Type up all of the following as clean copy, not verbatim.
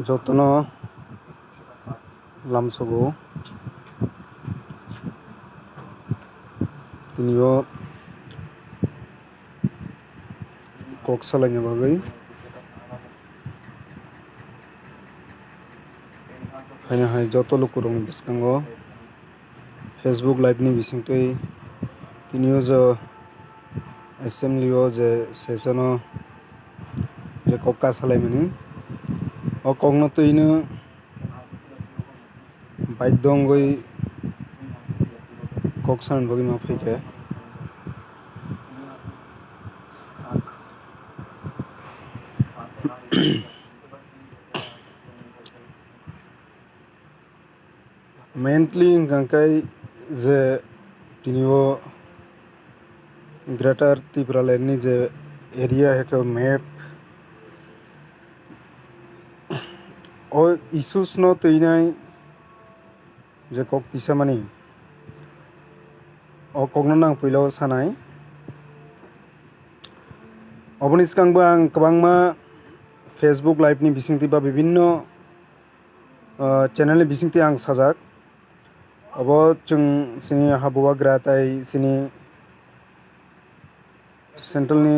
যত্ন লামসগো তিনিও kok salai bagai haina hai joto lukurong biskango Facebook live ni bisingtoi tinio jo assembly o je session o je kok ka salai mani o kogno toino baidongoi kok san bagi ma phike mainly gangkai je tinio greater Tipraland ni je area heko map o issues no toinai je kok tisamani o kogno nang puilo sanai oboni skangba ang kabangma Facebook live ni bisingti ba bibinno channel ni bisingti ang sajak obo chung sini habuwa gratai sini central ni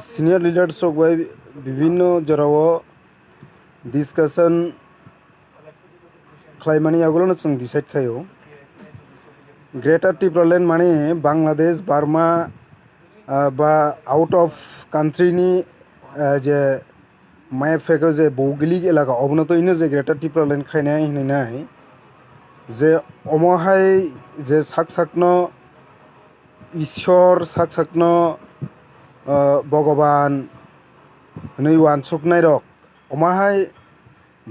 senior leaders of bibinno jorao discussion khlaimani agulo chung decide khayo greater Tipraland mane Bangladesh Burma বা out of country ni je map feko je bougilik elaka obno to ino je greater Tipraland khainai hinai je omohai je sak sakno ishor sak sakno bhagaban nei wansuknai rok omahai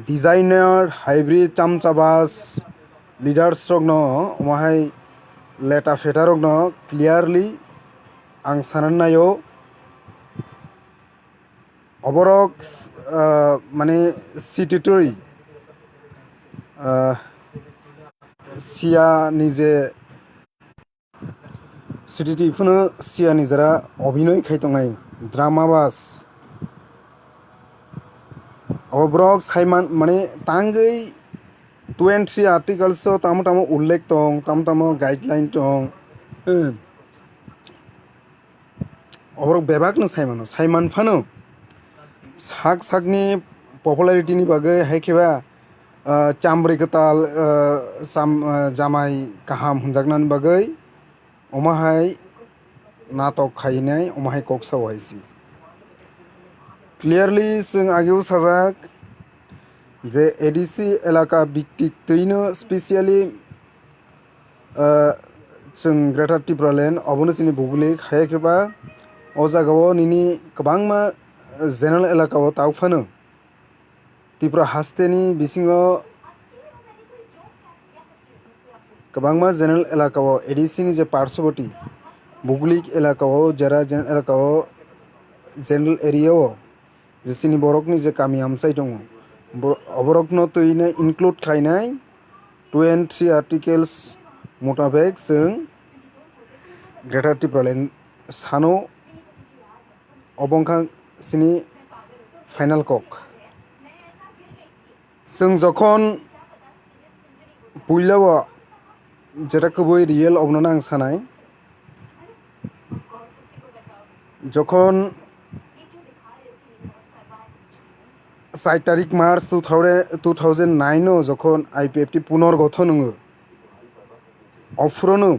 designer hybrid chamchabas leaders rok no omahai leta feta rok no clearly ang sanannayo oborok মানে সিটিটই সিয়া নিজে সিটিটি ইফুনো সিয়া নিজেরা অভিনয় খাইতংনাই ড্রামাবাস অবরক সাইমান মানে তাঙ্গৈ 23 articles তামো তামো উল্লেখ দं তামো তামো guideline दं অবরক বেবাকনো Saiman Fanon sak sakni popularity ni bagai haikeba chambrei ketal jamai kaham hunjaknan bagai omahai natok khainai omahai kok sawaisi clearly sing ageu sajak je ADC elaka biktik toino specially sing greater Tipraland obono chini buglik haikeba o jagao nini kwbangma general elakao taufano Tipra hasteni bisingo kwbangma general elakao ADC ni je parshoboti buglik elakao jara general elakao general area o jesini borokni je kami amsai dong oborokno toina include khainai 23 articles motabek sing greater Tipraland sano obongkhang sini final kok जों যখন পুইলাও যেটা খুবই real অবননা আং সানাই যখন 4 তারিখ March 2009 যখন IPFT পুনর্গঠন হঙো অফ্রনো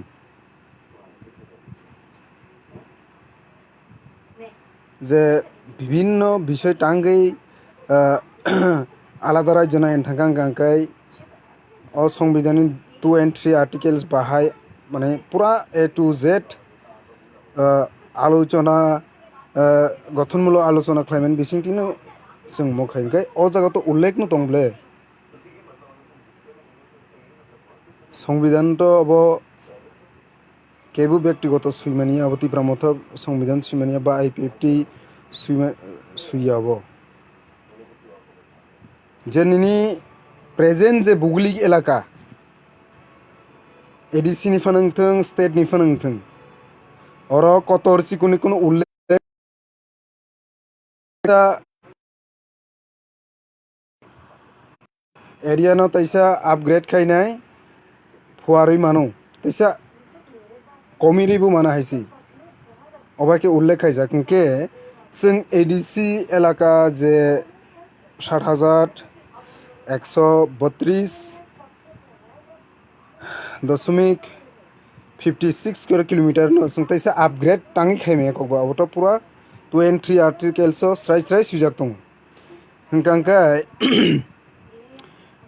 যে বিভিন্ন বিষয় টাঙ্গै আলাদা রাজ্য নাইন থাকাং গাंखाय অ সংবিধানनि 2 and 3 আর্টিকেলস বাহাই মানে পুরা A to Z আলোচনা গঠনমূলক আলোচনা খাইমেন বিসিংতিनो जों मखायनखाय अ जागा तो उल्लेख न दंब्ले संविधान तो अब केबो व्यक्तिगत सुइमानिया अब तिप्रा मथ संविधान सुइमानिया बा आईपीएफटी सुइया अब जे निनी प्रेजेंट जे बुगलिक एलाका एडीसी नि फनंथों स्टेट नि फनंथों और कतर सिकुनि कुनो उल्लेख एरिया न तैसा अपग्रेड खायनाय फुआरी मानो तैसा कमिरिबो माना हाइसी अबाके उल्लेख खायजा क्योंकि जों एडीसी एलाका जे 7,132.56 स्क्वायर किलोमीटर न जों तैसा अपग्रेड तांगी खायमे ककबा अबोथ पूरा 23 आर्टिकल्स स्राय स्राय सुजाक दं हंकांखाय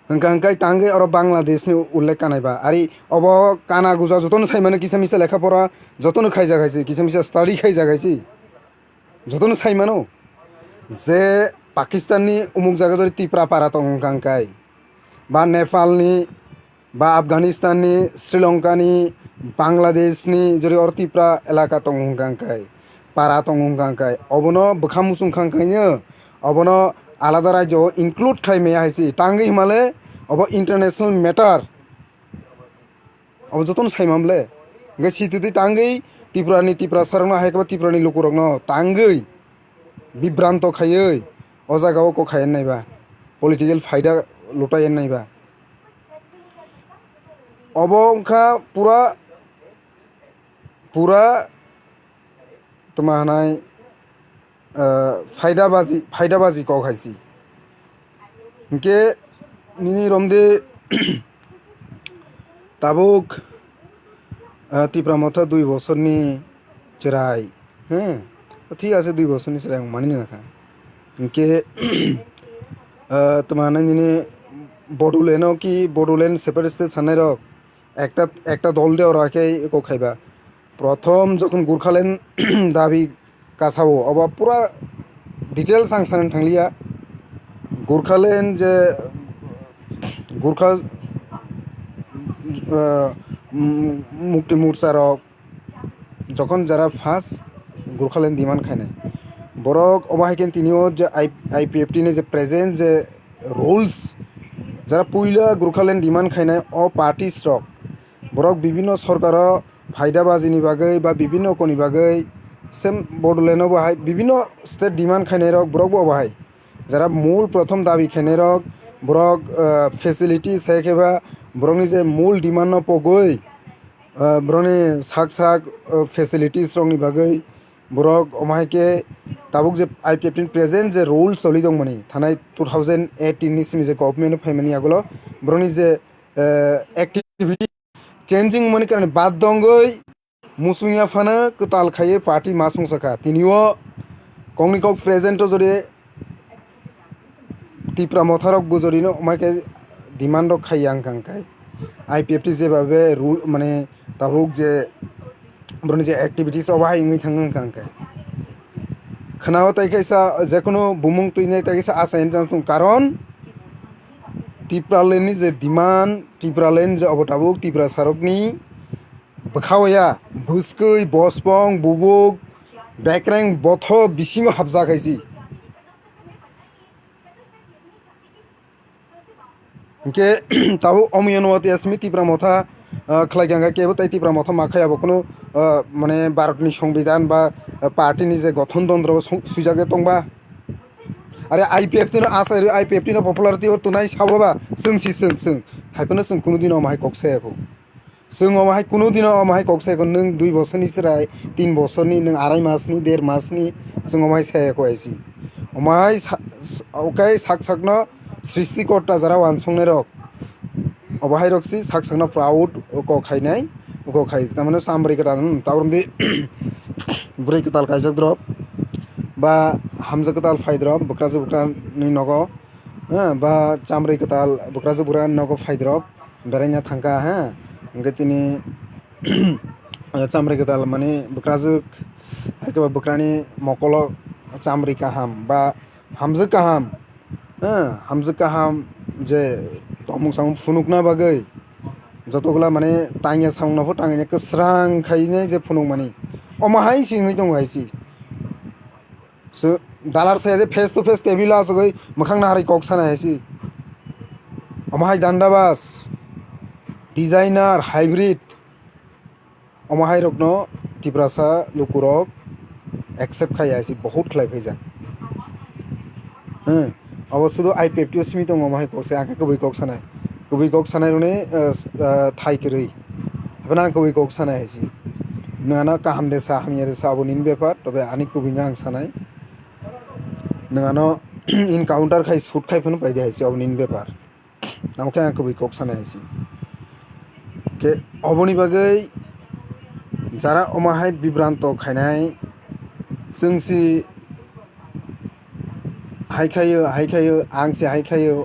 हंकांखाय तांगे और बांग्लादेश नि उल्लेख कानायबा आरी अब काना गुजा जतन साइमानो किसा मिसा लेखा पढ़ा जतन खायजा खायसी किसा मिसा स्टाडी खायजा खायसी जतन साइमानो जे पाकिस्ताननि उमुक जागा जरि तिप्रा पारा दं हंकांखाय बा नेपालनि बा आफगानिस्ताननि श्रीलंकानि बांग्लादेशनि जरि और तिप्रा एलाका दं हंकांखाय पारा दं हंकांखाय अबनो बखा मुसुंखांखायनो अबनो आलादा राज्य इनक्लूड खायमे हाइसी तांगे हिमाले अब इंटरनेशनल मैटर अब जतन साइमामले गे सितुति तांगे तिप्रानि तिप्रा सरंना हायकबा तिप्रानि लुकुरकनो तांगे बिभ्रांत खायै अ जागाव को खायन नायबा पलिटिकल फायदा लुटायन नायबा अब उनखा पूरा पूरा तुम्हानाय फायदाबाजी कौ खायसी इनके निनी रमदे ताबुक तिप्रा मथा 2 বছরনি চেরাই হ্যাঁ ঠিক আছে 2 বছরনি চেরাই মানি নাখা इनके तुम्हारा निनी बडोलेण्ड की बडोलेण्ड सेपारेटिस्ट साननाय रक একটা দল দে রাখে एको खायबा प्रथम जखन गुरखालेण्ड दाबी कासावो अब पूरा डिटेल सांसान थांलिया गुरखालेण्ड जे गुरखा मुक्ति मोर्चा रक जखन जरा फार्स्ट गुरखालेण्ड डिमांड खायनाय बरक अबाहायकेन तिनिओ जे आईपीएफटी ने जे प्रेजेंट जे रूल्स जरा पुइला गुरखालेण्ड डिमांड खायनाय अ पार्टीस रक बरक विभिन्न सरकार फायदाबाजीनि बागै बा विभिन्न कोनि बागै सेम बडोलेण्ड बाहाय विभिन्न स्टेट डिमांड खायनाय रक बरक बाहाय जरा मूल प्रथम दाबी खायनाय रक बरक फेसिलिटीज हेकेबा बरकनि जे मूल डिमांड न पगै बरकनि साक साक फेसिलिटीज रकनि बागै बरक अमाहायके ताबुक जे आईपीएफटी प्रेजेंट जे रूल सलि दं माने थानाय 2018 नि सिम जे गभर्नमेंट फायमानि आगोल बरकनि जे एक्टिविटी चेंजिंग माने कारण बाद दंगै मुसुंगिया फानो कताल खाये पार्टी मासुं साखा तिनिओ कंगनिकक प्रेजेंट जदि तिप्रा मथारक बुजरिनो अमायके डिमांड खायो आंखांखाय आईपीएफटी जे बाबे रूल माने ताबुक जे बरकनि जे एक्टिविटीज अबाहाय इंगै थाङो आंखांखाय खोनाव ताइखायसा जेखुनु बुमुं तुइनाय ताइखायसा आसायन जांथुं कारण तिप्रालेण्डनि जे डिमांड तिप्रालेण्ड जे अबताबुक तिप्रा सारकनि बखावया बुस्कै बसपं बुबुक बेक्रें बथ बिसिङाव हाबजाखायसि इनके ताबु अमियानवाति आसमि तिप्रा मथा खलायगांगा केबो ताइ तिप्रा मथा माखायाबो कुनु माने भारतनि संविधान बा पार्टीनि जे गठन तंत्र सुजागे दंबा अरे आईपीएफटी न आसाय आईपीएफटी न पपुलारिटी और तुनाय साबोबा सोंसि सों हायपनो सों कुनु दिनाव माहाय कक्सायाखौ जों माहाय कुनु दिनाव माहाय कक्सायाखौ नों 2 বছরनि सेराय 3 বছরनि नों 2.5 मासनि 1.5 मासनि जों माहाय सायाखौ आइसि माहाय ओकाय साक साकनो सृष्टिकर्ता जरा वानसंनाय रक अबाहाय रक्सि साक साकनो प्राउड को खायनाय को खाय तामाने सामब्रै कताल तावरमदि ब्रै कताल खायजाक द्रप बा हामजा कताल फायद्रप बक्राजो बक्रानि नगो बा चामब्रै कताल बक्राजो बुरा नगो फायद्रप बेरायना थांका ओंखाय तिनि चामब्रै कताल माने बक्राजो हायकेबा बक्रानि मकल चामब्रै काहाम बा हामजो काहाम हामजो काहाम जे तमुक सामुक फुनुकना बागै जतगला माने टांगिया साउनाफोर टांगिया कसरां खायनाय जे फुनुक माने अमाहाय सिङै दं हायसि सो दालार सायाजे फेस टू फेस टेबिला सगै मोखां नाहारै कक सानाय हायसि अमाहाय दान्दाबास डिजाइनार हाइब्रिड अमाहाय रकनो तिप्रासा लुकुरक एक्सेप्ट खाया हायसि बहुत खलाय फैजा अब शुद्ध IPFT सिमी दङ माहाय ककसे आंखा गुबै कक सानाय रने थाइ करै अपना गुबै कक सानाय हैसि नङाना काहाम देसा हामिया देसा अबनिन बेपार तबे आनि गुबै आं सानाय नङानो इनकाउंटार खाय सुट खायफोन बायदि हैसि अबनिन बेपार नामखे आं गुबै कक सानाय हैसि के अबनि बागै যারা অমাহায় বিভ্রান্ত খাইনাय जोंसि हाइखायो आंसि हाइखायो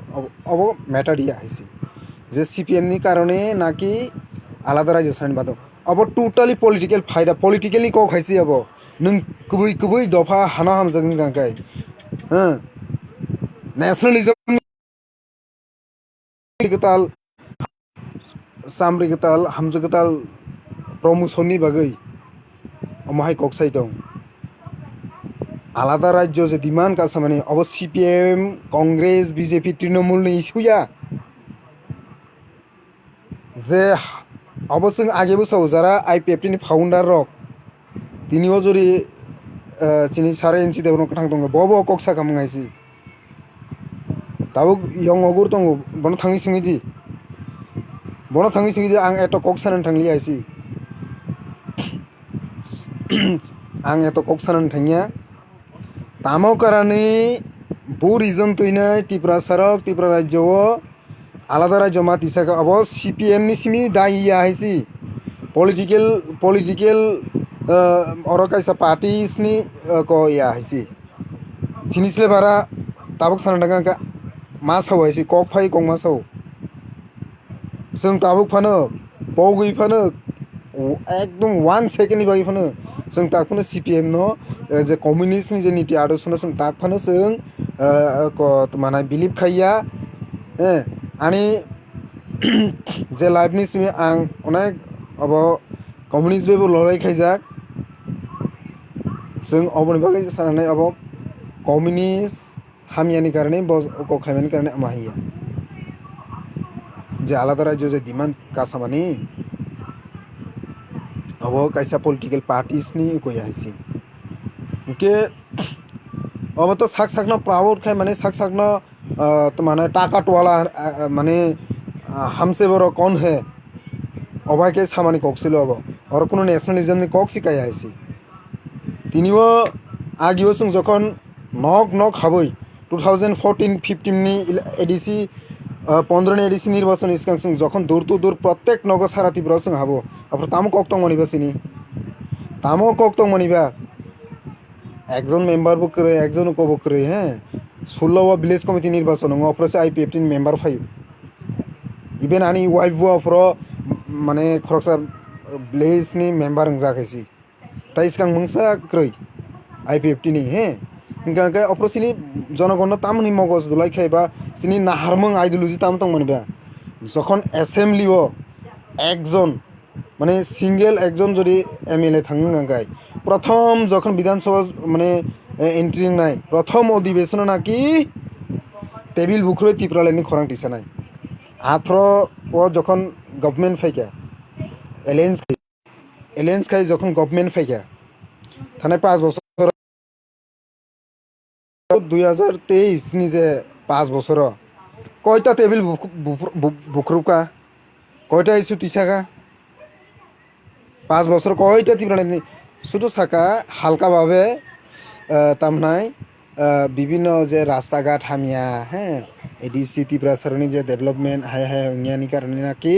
अब मैटर दिया हैसि जे CPM नि कारणे नाकि आलादा राज्य साइन बादो अब टोटाली पॉलिटिकल फायदा पॉलिटिकली कक हैसि अब नों गुबै दफा हाना हामजोगन गांखाय नेशनलिज्म गताल सामरि गताल हामजो गताल प्रमोशन नि बागै अमाहाय कक साइ दं आलादा राज्य जे डिमांड का सामाने अब CPM कांग्रेस BJP तृणमूल नि इस्युया जे अब जों आगे बोसोराव जारा IPFT नि फाउंडार रक दिनिও যদি চিনি সারে ইঞ্চি দেবন কথাं दङ बब कक साखा मंगायसि दाबो यं अगुर दङ बन थाङि सिङिदि आं एत कक सानन थांलिया हैसि आं एत कक सानन थांनिया तामो कारणे बो रिजन तैनाय त्रिपुरा सरक त्रिपुरा राज्य आलादा राज्य मा तिसाका अब CPM नि सिमी दाइया हैसि पॉलिटिकल और कैसा पार्टीस नि को या हैसि जिनिसले बारा ताबुक सानन थांगा का मा साव हैसि कक फाइ कक मा साव जों ताबुक फानो बगै फानो एकदम 1 सेकेन्ड नि बागै फानो जों ताकफोनो CPM नो जे कम्युनिस्ट नि जे नीति आदर्श नो जों ताकफानो जों माने बिलिभ खाइया आनी जे लाइफ नि सिमी आं अनेक अब कम्युनिस्ट बेबो लड़ाई खाइजाक जों अबनि बागै साननाय अब कम्युनिस्ट हामियानि कारणे कक खाइमानि कारणे अमाहिया जे आलादा राज्य जे डिमांड कासामानि अब कैसा पॉलिटिकल पार्टीस नि कोया हैसि के अब तो साक साकना प्राउड खाय माने साक साकना तो माने टाका टवाला माने हमसे बड़ो कौन है अबाय के सामानि कक्सिलो अब और कोनो नेशनलिज्म नि कक सिकाया हैसि तिनिও आगिও जों जखन नक हाबै 2014-15 नि एडिसि 15 नि एडिसि निर्वाचन इसकां जों जखन दूर प्रत्येक नगर सारा त्रिपुरा जों हाबो अब तामो कक दं मनिबा सिनि तामो कक दं मनिबा একজন মেম্বার বকরে একজন কো বকরে 16 ভিলেজ কমিটি নির্বাচন অফরসে IPFT মেম্বার ফাইও ইভেন আনি ওয়াইফ ফর মানে খরকসা ভিলেজ नि মেম্বার जाखायसि তাই ইসকাং মংসা ক্রই IPFT नि गांगा अप्रसिनि जनगण तामनि मगज दुलाई खायबा सिनि नाहारमं आइडियोलॉजी ताम तंग मनिबा जखन असेंबलिओ एकजन माने सिंगल एकजन जदि MLA थाङो गांगाय प्रथम जखन विधानसभा माने एंट्री नाय प्रथम अधिवेशन नाकि टेबिल बुख्रो तिप्रालेनि खरां तिसानाय आथ्र ओ जखन गवर्नमेंट फाइका एलायंस खाय जखन गवर्नमेंट फाइका थानाय 5 বছর 2023 नि जे 5 বছর কয়টা টেবিল বুख्रुका কয়টা ইস্যু তিসাকা 5 বছর কয়টা তিপ্রালেনি শুধু সাকা হালকা ভাবে তামনাই বিভিন্ন যে রাস্তাঘাট হামিয়া এডিসি त्रिपुरा सरनि जे डेवलपमेंट हाय अंगियानि कारणे नाकि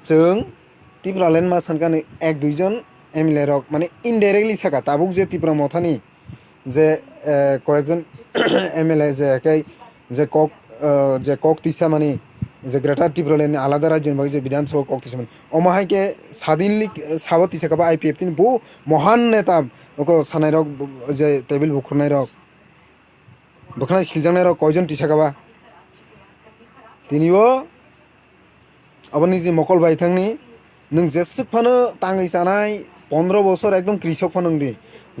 जों त्रिपुरालेण्ड मा सानकानि एक दुइजन MLA रक माने इनडाइरेक्टली साका ताबुक जे त्रिपुरा मथानि जे कयेकजन MLA जे कक तिसामानि जे ग्रेटर त्रिपुरालेण्ड आलादा राज्यनि बागै जे विधानसभा कक तिसामानि अमाहाय के सादिनलि साबो तिसाकाबा IPFT नि बहु महान नेता को सानाय रक जे टेबिल बुख्रुनाय रक बुख्रुनाय सिलजांनाय रक कयजन तिसाकाबा तिनिओ अबनि जे मकल बायथांनि नों जेसेफानो ताङै जानाय 15 বছর एकदम কৃষক ফাनंदि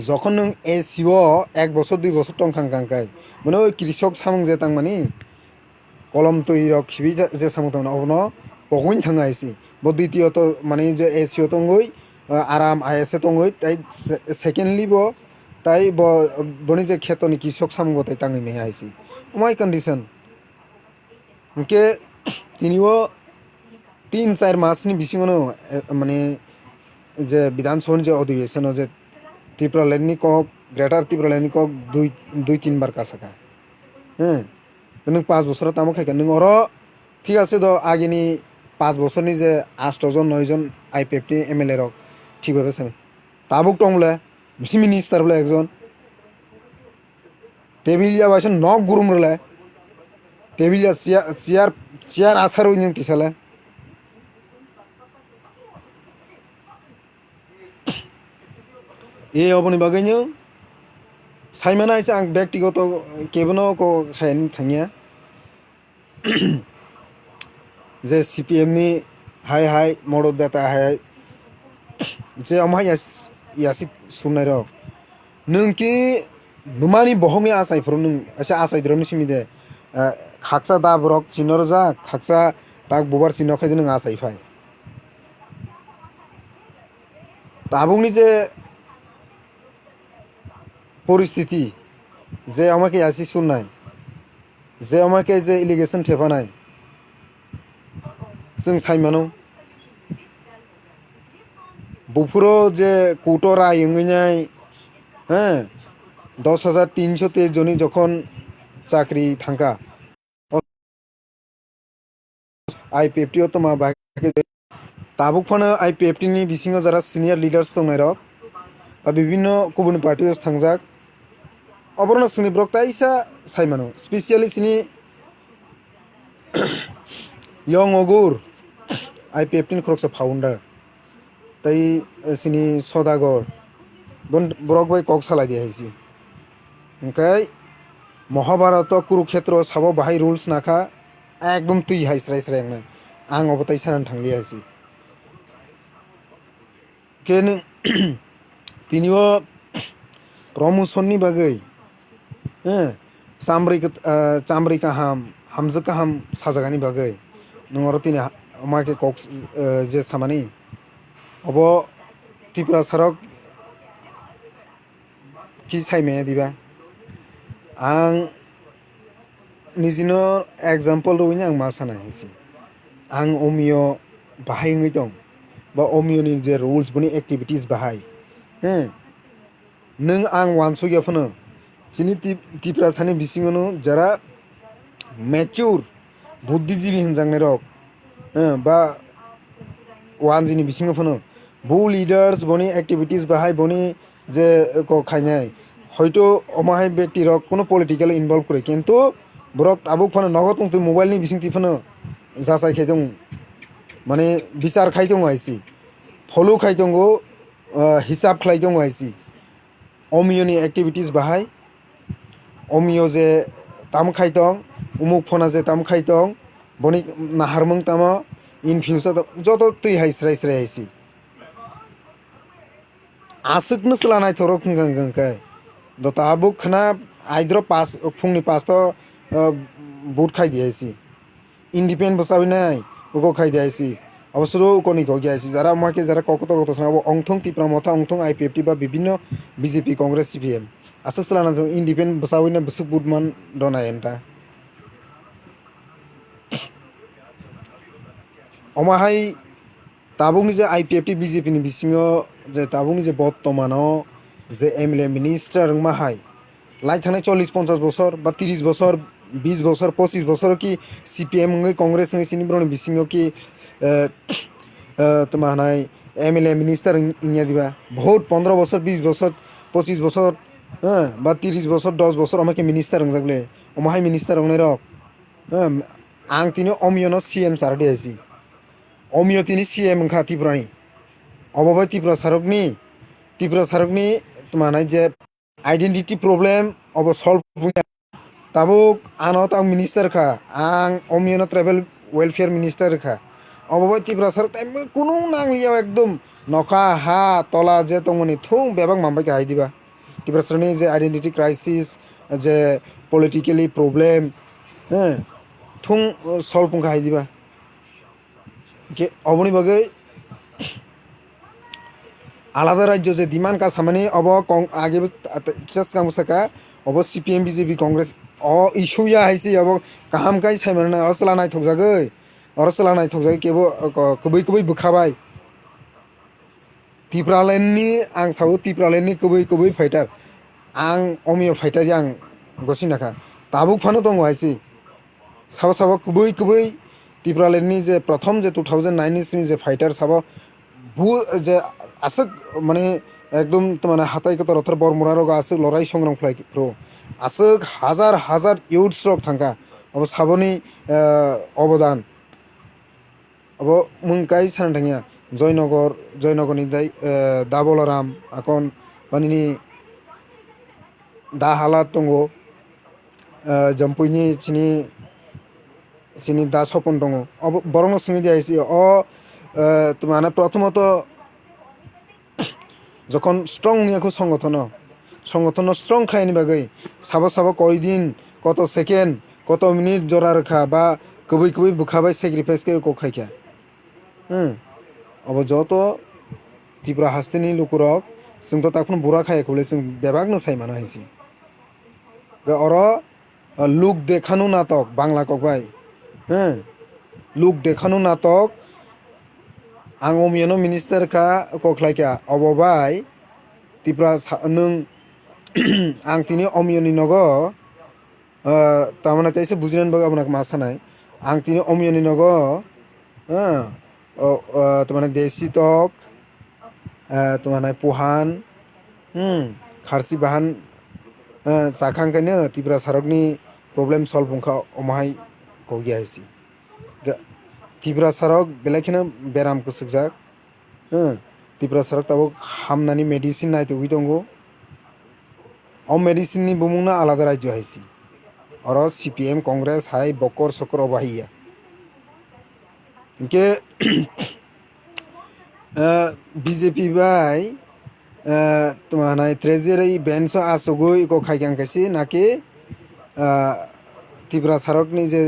যখন नों एसिओ 1 বছর 2 বছর टंखां गांकाय माने ओइ কৃষক सामं जे तांमानि कलम तৈরি रक खिबि जे सामं तांना अबनो पगइन थाङा आइसि बो द्वितीय तो माने जे एसिओ तंगै आराम आइएसए तंगै ताइ सेकेंडलि बो তাই বনি যে খেতনি কৃষক সামগতাই তাঙি মেহে আইসি ওমাই কন্ডিশন के তিনিও 3-4 মাসनि बिसिङावनो माने जे विधानसभानि जे अधिवेशन जे त्रिपुरालेण्डनि कक ग्रेटार त्रिपुरालेण्डनि कक 2-3 बार कासाखा नों 5 বছর তামो खायखा नों अर ठीक আছে the आगेनि 5 বছরनि J 8 John 9 John आईपीएफनि MLA रक ठीक भाবে सामे ताबुक टंगले बिसि मिनिस्टार बले एकजन टेबिलिया बासन नक गुरुम रले टेबिलिया চেয়ার আছার ওই তিসালে ए अबनि बागैनो साइमाना एसे आं व्यक्तिगत केबनो को खायन थांगिया जे सीपीएम नि हाय हाय मदद दाता हाय जे अमा यासि सुनाय र नों कि नुमानि बहमनि आसायफोर नों एसे आसायद्रनि सिमिदे खाकसा दा ब्रक चिनर जा खाकसा ताक बबार चिनो खायदे नों आसायफाय ताबुंनि जे परिस्थिति जे আমাকে यासि सुननाय जे আমাকে जे इलिगेशन थेफानाय जों साइमानो बुफुरो जे कोटरा यंगैनाय 10,323 जनि जखन चाकरी थांका आईपीएफटी तो मा बाके ताबुक फनो आईपीएफटी नि बिसिङाव जरा सिनियर लिडार्स दंनाय रक बा विभिन्न गुबुन पार्टियाव थांजाक अबरना सुनि ब्रक ताइसा साइमानो स्पेशली सिनि यंग अगुर आईपीएफटी नि ख्रक्सा फाउंडार ताई सिनि सदागर बन ब्रक बाय कक सालाय दे हाइसि ओंखाय महाभारत कुरुक्षेत्र साबो बाहाय रुल्स नाखा एकदम तुई हाइस्राय स्रायनो आं अबताय सानान थांलि हाइसि के नों तिनियो प्रमोशननि बागै चामब्रै काहाम हामजो काहाम साजागानि बागै नों अर तिनि माके कक जे सामानि अब त्रिपुरा सारक कि साइमे दिबा आं निजिनो एग्जाम्पल रोइनो आं मा साना हाइसि आं अमियो बाहायङै दं बा अमियोनि जे रुल्स बनि एक्टिभिटीज बाहाय नों आं वानसुगियाफोनो जिनि त्रिपुरा सानि बिसिङावनो जरा मैच्योर बुद्धिजीवी होनजांनाय रक बा वानजिनि बिसिङावफोनो बु लिडार्स बनि एक्टिभिटीज बाहाय बनि जे को खायनाय হয়তো অমাহাই ব্যক্তি রক কোনো পলিটিক্যাল ইনভলভ করে কিন্তু ব্রক আবুক ফানো নগদ তুই মোবাইলনি বিসিংতি ফানো যাচাই খাইদং মানে বিচার খাইদং আইসি ফলো খাইदंगो हिसाब खालायदं आइसि अमियोनि एक्टिभिटीज बाहाय अमियो जे ताम खाइदं उमुक फना जे ताम खाइदं बनि नाहारमंग तामा इन फ्यूचर जत तुई हाइस्राय स्राय आइसि आसुकनो सलानाय थरो खुंगांगांखाय द ताबुक खना आइद्र पास फुंनि पास तो बुट खाइ दियाइसि इंडिपेंडेंट बसाविनाय उको खाइ दियाइसि अवसरो उकोनि को गियाइसि जरा माके जरा ककतर गतसना अंथं तिप्रा मथा अंथं आईपीएफटी बा विभिन्न बीजेपी कांग्रेस सीपीएम आसुसलाना इंडिपेंडेंट बसाविना बसुक बुटमान दनाय एंटा अमाहाय ताबुकनि जे आईपीएफटी बीजेपी नि बिसिङाव जे ताबुकनि जे बर्तमानाव जे एमएलए मिनिस्टार माहाय लाइक थानाय 40-50 বছর বা 30 বছর 20 বছর 25 বছর কি सीपीएम ngै कांग्रेस ngै सिनि ब्रनि बिसिङाव कि तमाहाय एमएलए मिनिस्टार इंया दिबा बहुत 15 বছর 20 বছর 25 বছর বা 30 বছর 10 বছর আমাके मिनिस्टार रंजागले अमाहाय मिनिस्टार रंनाय रक आं तिनो अमियोनो सीएम सार दियासि अमियो तिनि सीएम ओंखा त्रिपुरानि अबावहाय त्रिपुरा सारकनि तमाहाय जे आइडेंटिटी प्रब्लेम अब सल्व ताबुक आनो तां मिनिस्टार खा आं अमियोनो ट्राइबल वेलफेयर मिनिस्टार खा अबावहाय त्रिपुरा सारक टाइम कुनु नांलियाव एकदम नखा हा तला जे तंमनि थुं बेबाग मामबाय गाहाय दिबा त्रिपुरा सारकनि जे आइडेंटिटी क्राइसिस जे पलिटिकली प्रब्लेम थुं सल्व गाहाय दिबा के अबनि बागै আলাদা রাজ্য যে ডিমান্ড কাসামানি অব আগে কিসাস কামসাকা অব সিপিএম বিজেপি কংগ্রেস অ ইস্যুয়া হাইসি অব কাহাম কাই সাইমান অরসলা নাইथगजागै অরসলা नायथगजागै केबो कबै कबै बुखाबाय टिप्रालेन्डनि आं सावो टिप्रालेन्डनि कबै कबै फाइटार आं अमिय फाइटार आं गसिनाखा ताबुक फानो दङ हाइसि साबा साबा कबै कबै टिप्रालेन्डनि जे प्रथम जे 2009 जे फाइटार साबा बु जे आसक माने एकदम माने हाथाय कतर अथर बरमुरा रग आसक लड़ाई संग्राम फ्लाइ प्रो आसक हाजार हाजार इउथ्स रग थांगा अब साबनि अबदान अब मुंकाई सान थांगिया जयनगरनि दाय दाबलाराम आकन मानिनि दा हालात दङ जम्पुइनि চিনি दा सपन दङ अब बरंनो सिङि दियाइसि अ মানে প্রথমত যখন স্ট্রং নিয়াখো সংগঠন স্ট্রং খাইনি বাগৈ সাবা সাবা কয়দিন কত সেকেন্ড কত মিনিট জরা রেখা বা কবই কবই বুখাবাই স্যাক্রিফাইস কে কখাইখা अब যত ত্রিপুরা হাস্তিনি লুকুরক जों তো তখন বুড়া খাই খুলে जों বেবাগনো সাইমানো হাইছি অর লুক দেখানো নাটক বাংলা ককবাই लुक देखानो नाटक आं अमियानो मिनिस्टार का कखलाइका अबबाय तिप्रा नों आं तिनि अमियनि नगो तामाने कैसे बुजिनान बगा अपना मा सानाय आं तिनि अमियनि नगो तामाने देसी टक तामाने पोहान खारसि बाहान जाखांखायनो तिप्रा सारकनि प्रब्लेम सल्व बुंखा अमाहाय गगियासि तिप्रा सारक बेलाखिनो बेराम कसुकजाक तिप्रा सारक ताबो हामनानि मेडिसिन नायतुगि दंगो अ मेडिसिन नि बुमुंना आलादा राज्य हाइसि और सीपीएम कांग्रेस हाय बकर सकर अबाहिया इनके बीजेपी बाय तुम्हारा ट्रेजरी बेंच आसुगुई को खाइगां कैसी नाकि तिप्रा सारक नि जे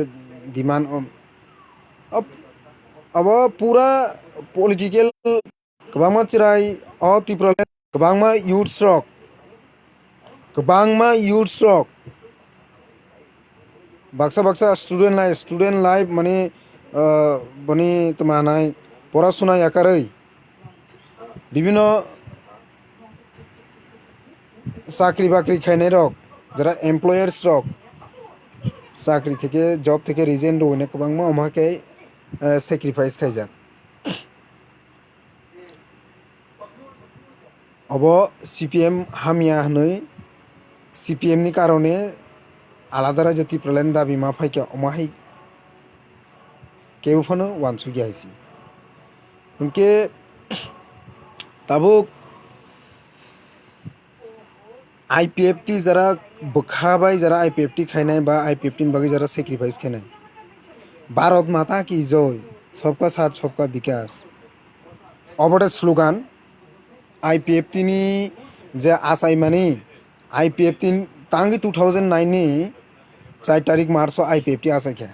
डिमांड अब पूरा पॉलिटिकल गोबांमा चिराय अ टिप्रालेन्ड गोबांमा youths रक बाक्सा स्टूडेंट लाइफ माने बनी तुम्हानाय पढ़ाशोना याकारै বিভিন্ন চাকরি বাকরি খাইনাय रक যারা एमप्लयार्स रक চাকরি থেকে जब থেকে রিজেন রইনে गोबांमा अमाके স্যাক্রিফাইস খাইজাক अब सीपीएम हामिया हनै सीपीएम नि कारणे आलादा राज्य टिप्रालेन्ड दाबि मा फाइका अमाहाय केबोफानो वानसुगिया हाइसि उनके ताबुक आईपीएफटी जरा बखाबाय जरा आईपीएफटी खाइनाय बा आईपीएफटी बागै जरा सैक्रिफाइस खाइनाय भारत माता की जय सबका साथ सबका विकास अबटे स्लोगान आईपीएफटी नि जे आसायमानि आईपीएफटी तांगी 2009 नि 4 तारिख मार्च आईपीएफटी आसायखा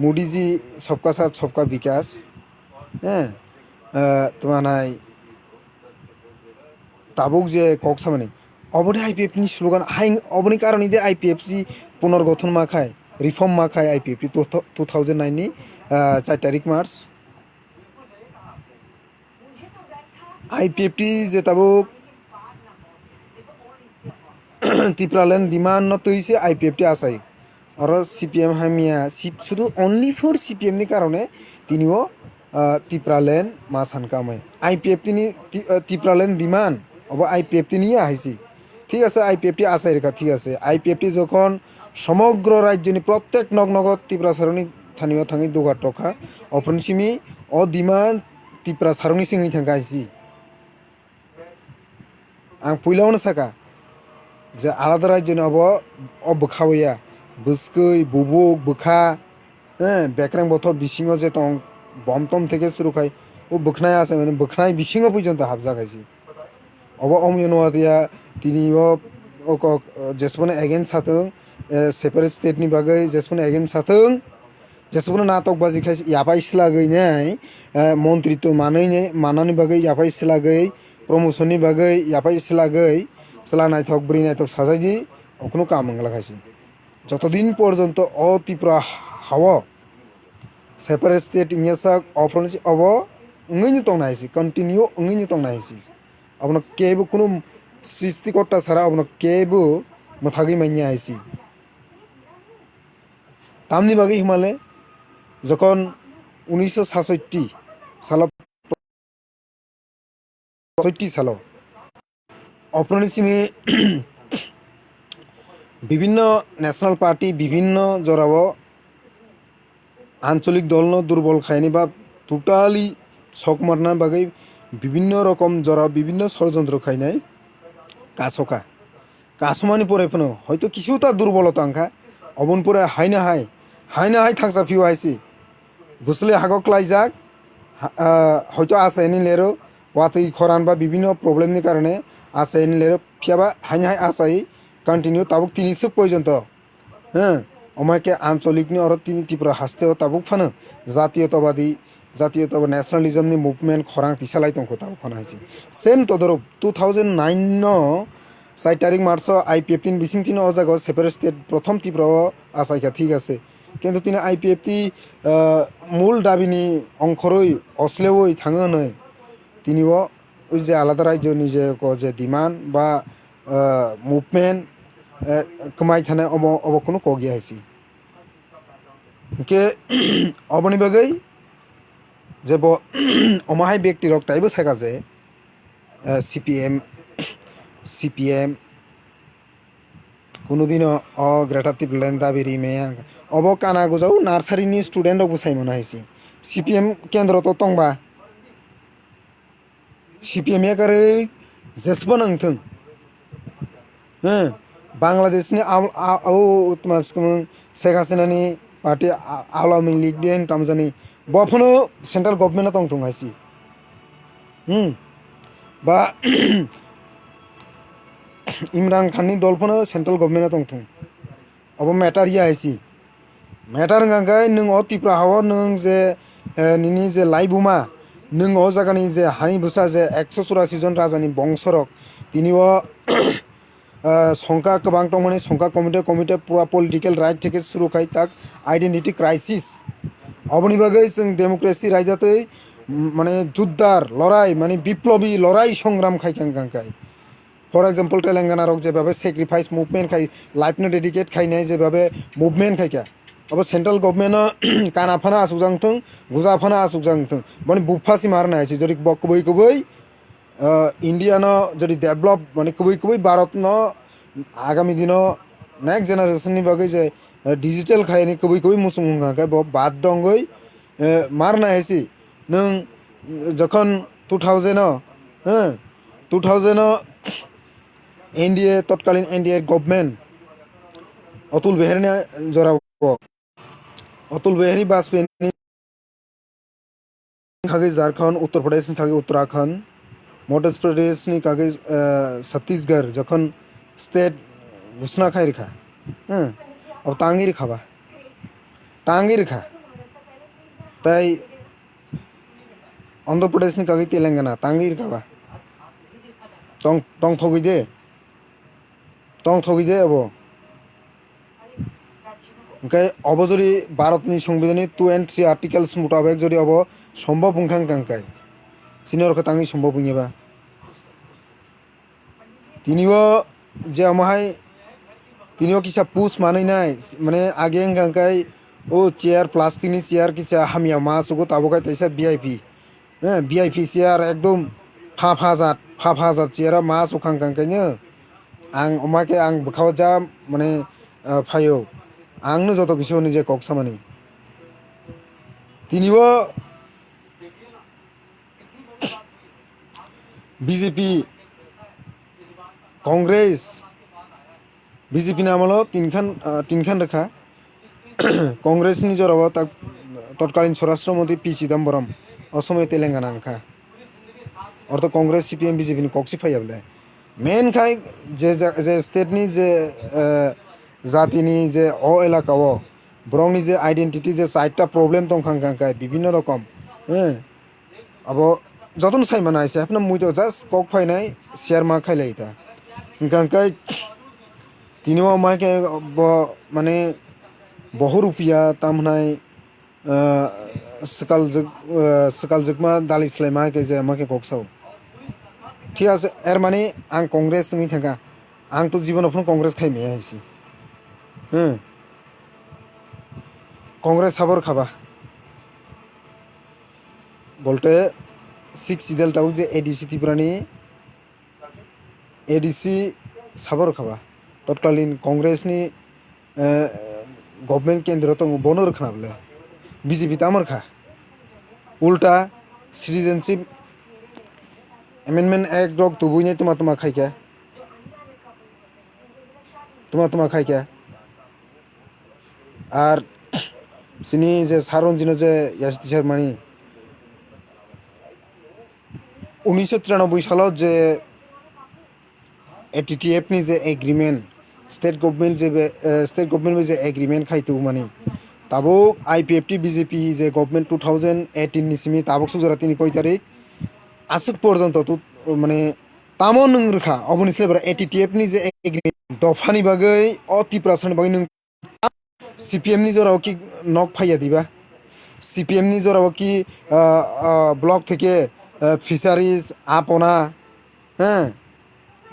मोदी जी सबका साथ सबका विकास तुम्हानाय ताबुक जे कक सामानि अबटे आईपीएफटी नि स्लोगान हाइ अबनि कारणे दे आईपीएफटी पुनर्गठन माखाय रिफर्म माखाय आईपीएफटी 2009 नि 4 तारिख मार्च आईपीएफटी जे ताबुक टिप्रालेन्ड डिमांड न तैसे आईपीएफटी आसाय और सीपीएम हामिया शुधु ओनली फॉर सीपीएम नि कारणे तिनिओ टिप्रालेन्ड मा सानकामाय आईपीएफटी नि टिप्रालेन्ड डिमांड अब आईपीएफटी नि हाइसि ठीक আছে आईपीएफटी आसाय रेखा ठीक আছে आईपीएफटी যখন সমগ্র রাজ্যনি প্রত্যেক নগনগর ত্রিপুরা সারনি থানিও থাঙি দুগার টকা অফনসিমি অ ডিমান্ড ত্রিপুরা সারনি সিংনি থাঙ্गा हाइसि आं पुइलावनो साका जे आलादा राज्यनि अब बोखावैया बुस्कै बुबुक बुखा बेक्रें बथ बिसिङाव जे दं बम तम থেকে শুরু খাই ও बोखनाय आसे माने बोखनाय बिसिङाव पର୍ଯ୍यন্ত हाबजागायसि अब अमियनवादिया तिनिओ जेसेबां एगेन्स्ट हाथों सेपारेट स्टेटनि बागै जेसेबां एगेन्स्ट हाथों जेसेबां नाटकबाजि खायसे याबाय सिलागैनाय मन्त्रित्व मानायनि बागै याबाय सिलागै promotion ni bagai yapai silagai sela naithok bri naithok sajaidi okunu kam mangla khaisi jotodin porjonto o Tripura hawo separate state ingyasak ofronsi abo wngui ni tongna haisi continue wngui ni tongna haisi abono kebo kunu সৃষ্টিকর্তা ছাড়া আপনার কেবো মথাগি মাইয়া আইসি তামনি বাকি হিমালে যখন 1967 সাল অপ্রনিসিমে বিভিন্ন national party বিভিন্ন জরাব আঞ্চলিক দল দুর্বল খায়নি বা টোটালি শক মারনা বাকি বিভিন্ন রকম জরা বিভিন্ন ষড়যন্ত্র খাইনাই কাছকা কাছমানি পরে ফোনো হয়তো কিছুটা দুর্বলতা আংখা অবন পরে হাইনা হাই থাকসা ফিউ আইসি গুসলে হাগক লাইজাক হয়তো আছে এনি লেরো ওয়াতই খরান বা বিভিন্ন প্রবলেমনি কারণে আছে এনি লেরো ফিয়াবা হাইনা হাই আসাই কন্টিনিউ তাবুক 300 পর্যন্ত হ্যাঁ অমাকে আঞ্চলিকনি আর তিনি ত্রিপুরা হাসতেও তাবুক ফানো জাতীয়তাবাদী ন্যাশনালিজমনি মুভমেন্ট খরাং তিসালাই তংখো তাবুক ফানো হাইছি সেম তদরূপ 2009 4 তারিখ মার্চ IPF 3 বিসিং 3 অজাগ সেপারেট স্টেট প্রথম ত্রিপুরা আসাইকা ঠিক আছে কিন্তু তিনি IPF মূল দাবিনি অংখরই অশ্লেওই থাঙো নয় তিনিও ওই যে আলাদা রাজ্যনি যে ডিমান্ড বা মুভমেন্ট কমাই থানে অব কোনো কগিয়া হাইছি কে অবনি বাগৈ যে অমাহাই ব্যক্তি রক তাইবো সাকা যে CPM কোনোদিনও গ্রেটার ত্রিপুরাল্যান্ড দাবি রিমেয়া অব কানা গোজাও নার্সারিনি স্টুডেন্ট বুসাই মনে হাইছি CPM কেন্দ্র তো তংবা CPM একারে জেসবো নাংথং হ্যাঁ বাংলাদেশনি তোমার শেখ হাসিনানি পার্টি আওয়ামী লীগ দেন তামজানি বফনো সেন্ট্রাল গভর্নমেন্ট তংথং হাইছি বা ইমরান খাননি দলফোনো সেন্ট্রাল গভর্নমেন্ট তংথং अब मैटर या आइसी मैटर गांगाय नों अ ত্রিপুরা हाव नों जे निनी जे लाइबुमा नों अ जागानि जे हानि बुसा जे 184 जन राजानि बंशरक तिनिओ সংখ্যা गोबां दं माने সংখ্যা कमिटे पुरा पलिटिकल राइट থেকে शुरू खाय ताक आइडेंटिटी क्राइसिस अबनि बागै जों डेमोक्रेसि रायजातै माने जुद्धार लड़ाई माने विप्लबी लड़ाई संग्राम खायखां गांखाय फर एग्जाम्पल तेलेंगाना रक जेबाबे सेक्रिफाइस मुभमेंट खाई लाइफ ने डेडिकेट खाईनाय जेबाबे मुभमेंट खायका अब सेंट्रल गभर्नमेंट कानाफाना आसुकजांथों गुजाफाना आसुकजांथों माने बुफासि मारना है जदि कबई इंडिया न जदि डेभलप माने कबई भारत न आगामी दिन नेक्स्ट जेनारेशन नि बागै जे डिजिटल खायनि कबई मुसुंगा का बाद दंगै मारना है नों जखन 2000 एनडीए तत्कालीन एनडीए गवर्नमेंट अतुल बिहारी जरा अतुल बिहारी वाजपेयी कागे झारखंड उत्तर प्रदेश कागे उत्तराखंड मध्य प्रदेश कागे छत्तीसगढ़ जखन स्टेट घोषणा खाई रेखा अब टांगी रेखा ताई आंध्र प्रदेश कागे तेलेंगाना टांगी रेखा तंग थगी दे अब ओंखाय अब जदि भारतनि संविधाननि 2 and 3 आर्टिकल्स मुताबिक जदि अब सम्भव बुंखां गांखाय सिनियर खतांगि सम्भव बुङेबा तिनिओ जे अमाहाय तिनिओ किसा पुस मानैनाय माने आगे गांखाय ओ चेयर प्लास्टिकनि चेयर किसा हामिया मा सुगो ताबोखाय तैसा वीआईपी चेयर एकदम फाफाजात चेयरा मा सुखां गांखायनो आं अमाके आं बखाव जा माने फायो आंनो जत किसु निजे कक सामानि तिनिओ बीजेपी कांग्रेस बीजेपी नामलो तीनखान रेखा कांग्रेस नि जराव तत्कालीन स्वराष्ट्र मंत्री पी चिदम्बरम असमय तेलेंगाना अंखा और तो कांग्रेस CPM बीजेपी नि कक्सि फायाबले मेन खाय जे स्टेट नि जे जातिनि जे अ एलाकाओ ब्रंनि जे आइडेंटिटी जे 4टा प्रब्लेम दंखां गांखाय विभिन्न रकम अब যতন সাইমান আইসে আপনার মুই তো জাস্ট কক ফাইনাই শেয়ার মা খাইলাই তা গাঙ্কাই তিনিও মাকে মানে বহু রুপিয়া তামনাই সকাল জুকমা দালি স্লাই মাকে যে আমাকে কক সাও ঠিক আছে এর মানে আং কংগ্রেস সঙ্গে থাকা আং তো জীবন আপনার কংগ্রেস খাইমে আইসি হ্যাঁ কংগ্রেস সাবর খাবা বলতে সিক্স সিদেল তাও যে এডিসি ত্রিপুরানি एडिसी साबर खाबा तत्कालीन कांग्रेसनि गभर्नमेंट केंद्र तो बनो रखनाबले बीजेपी तामर खा उल्टा सिटीजनशिप एमेंडमेंट एक्ट रक तुबुने तुमा खाई क्या और सिनी जे सारनजिनो जे यासिर मानी 1993 साल जे एटीटीएफ नि जे एग्रीमेंट स्टेट गवर्नमेंट में जे एग्रीमेंट खाइतु माने ताबो आईपीएफटी बीजेपी जे गवर्नमेंट 2018 निसिमी ताबो सुजरातिनि कय तारिख आसुक पर्यन्त तो माने तामो नों रोखा अबनिसले बरा एटीटीएफ नि जे एग्रीमेंट दफानि बागै तिप्रासन बागै नों सीपीएम नि जराव कि नक फाइया दिबा सीपीएम नि जराव कि ब्लक থেকে फिशारिज आपना হ্যাঁ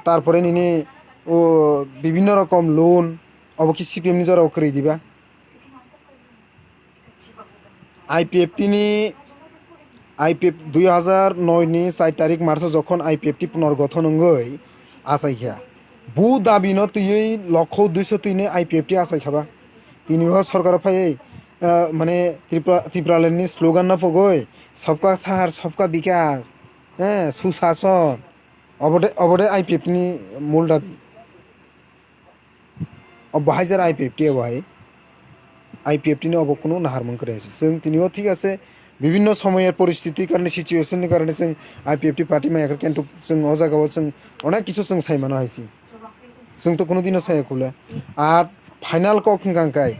তারপরে নিনি ও বিভিন্ন রকম লোন অবকি সিপিএম নিজরাও করে দিবা आईपीएफ 2009 नि 4 तारिख मार्च যখন आईपीएफटी पुनर्गठन হঙ্গই আসাইখা बु दाबिनो तुयै लक्ष उद्देश्य तुयने आईपीएफटी आसाइखाबा तिनिबो सरकार फायै माने त्रिपुरालैंडनि स्लोगान ना फगै सबका सार सबका विकास सुशासन अबदे आईपीएफटी नि मूल दाबि अब बाहाय जरा आईपीएफटी बाहाय आईपीएफटी नि अब कोनो नाहारमन करायासै जों तिनिबो ठीक আছে বিভিন্ন সময়ের পরিস্থিতির কারণে সিচুয়েশনের কারণে जों आईपीएफटी पार्टी मायाखौ কিন্তু जों अ জায়গাयाव जों अनेक কিছু जों सायमानो हायसि जों तो কোনো দিনও सायाखौले আর फाइनाल कक गांकाय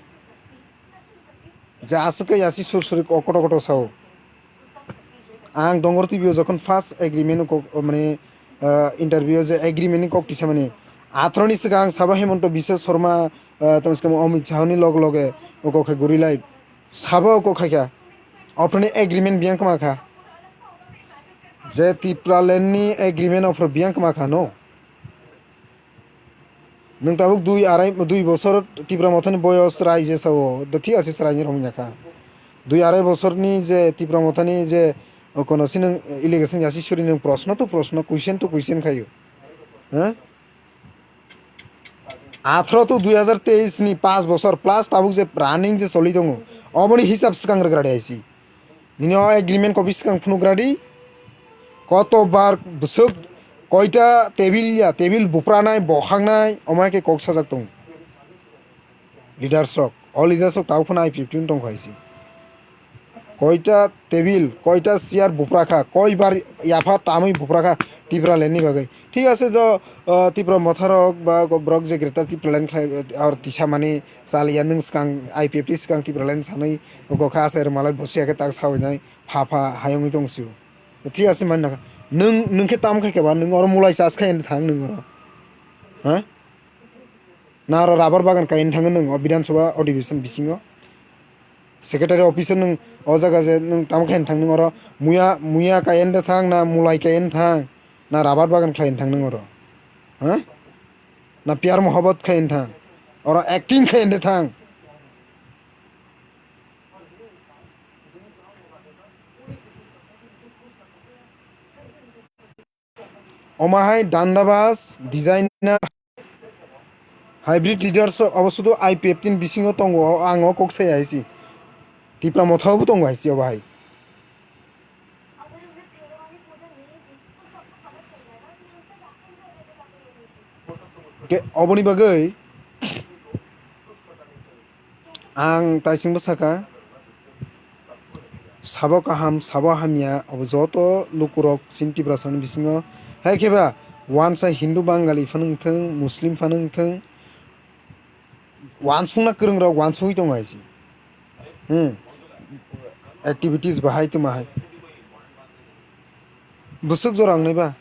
जा आसुकै आसि सुरसुरि कट साव आं दंगर टिभियाव যখন फार्स्ट एग्रीमेंट माने इंटरव्यू जे एग्रीमेंट कक तिसामानि आथ्रनि सिगां साबा हेमंत बिश्व शर्मा तमस्कम अमित शाहनि लगे ओके गुरिलाय साबा को खायखा अपने एग्रीमेंट बियांक माखा जे त्रिपुरालैंडनि एग्रीमेंट अफर बियांक माखा नो नों ताबुक 2 বছর त्रिपुरा मथानि बयस रायजो साव ठीक আছে रायजो रंजाखा 2-2.5 বছরनि जे त्रिपुरा मथानि जे कोनोसि नों इलिगेशन जासि सुरि नों प्रश्न तो प्रश्न क्वेश्चन तो क्वेश्चन खायो हाँ 18 तो 2023 नि 5 বছর प्लास ताबुक जे रानिंग जे चलि दङ अबनि हिसाब सिगां रोग्रादे आइसि दिनै एग्रीमेंट कपि सिगां फुनुग्रादि कतबार सोब कयटा टेबिल बुफ्रानाय बखांनाय अमाके कक साजाक दं लिडार्सक ताव फुना आईपीएफटी दंखायसि कयटा टेबिल कयटा चेयार बुफ्राखा कयबार याफा तामै बुफ्राखा त्रिपुरालैंडनि बागै ठीक আছে जो त्रिपुरा मथारक बा ब्रक जे ग्रेटर त्रिपुरालैंड और तिसामानि चालिया नों सिगां आईपीएफटी सिगां त्रिपुरालैंड सानै गखा आसार मालाय बसियाखै ताक सावैनाय फाफा हायंनि दंसिउ ठीक আছে मानना नोंखे ताम खायखाबा नों और मुलाय चास खायनो थां नों और हाँ ना और राबार बागान खायनो थाङो नों विधानसभा अधिवेशन बिसिङाव सेक्रेटारि अफिस नों अ जायगा जे नों ताम खायनो थां नों और मुया खायनो थां ना मुलाय खायनो थां ना राबार बागान खायनो थां नों और हाँ ना प्यार मोहब्बत खायनो थां और एक्टिंग खायनो थां अमाहाय दान्दाबाज डिजाइनार हाइब्रिड लिडार्स अवश्य तो आईपीएफटी बिसिङाव दङ आङ कक्साय आइसि त्रिपुरा मथावबो दङ आइसि अबाहाय अबनि बागै आं ताइसिंबो साखा साबो काहाम साबो हामिया अब जत लुकुरक सिन त्रिपुरासन बिसिङाव हाय केबा वानसा हिंदू बांगाली फानोंथों मुस्लिम फानोंथों वानसुंना गोरों वानसुङै दङ आइसि एक्टिविटीज बाहाय तो माहाय busuk jorang nai ba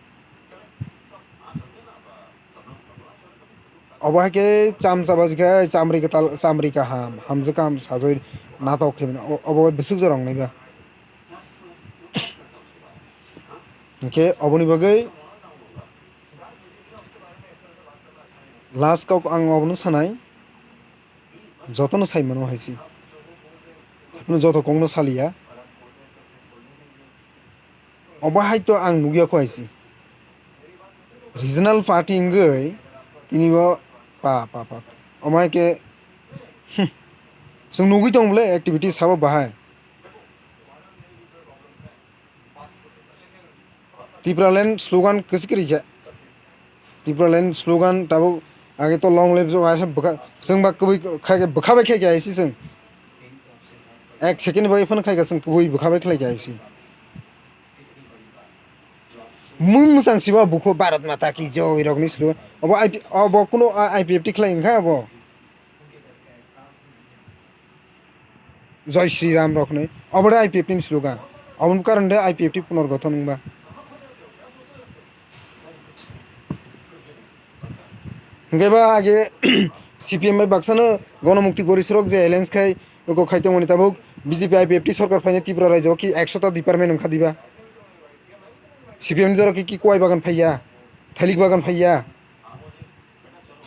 oba ke cham chabas ke chamri ke tal chamri ka hamje kam sajoi natok ke oba busuk jorang nai ba ke oboni bagai last kok ang obno sanai jotono saimano haisi joto kongno salia oba haito ang nugia ko haisi regional party ngoi tini bo pa omai ke sung nugui tong bole activity sabo bahai Tipraland slogan kesikri ja Tipraland slogan tabo age to long live jo asa baka sung ba kubui khai ke baka ba khai ga isi sung ek second bai phone khai ga sung kubui baka ba khai ga isi mung sang siba buko Bharat Mata ki joy rogni slogan abo kuno IPFT khai ngha abo Joy Shriram রকনে অবড়ে IPFT slogan অমন কারণে IPFT পুনর্গঠন বা গেবা আগে CPM by বাক্সানো গণমুক্তি পরিষদ যে alliance খাই ওকে খাইতে মনে তাবুক বিজেপি আইপিএফটি সরকার ফাইনে ত্রিপুরা রাজ্য কি 100টা ডিপার্টমেন্ট ওখা দিবা সিপিএম জর কি কয় বাগান ফাইয়া থালিক বাগান ফাইয়া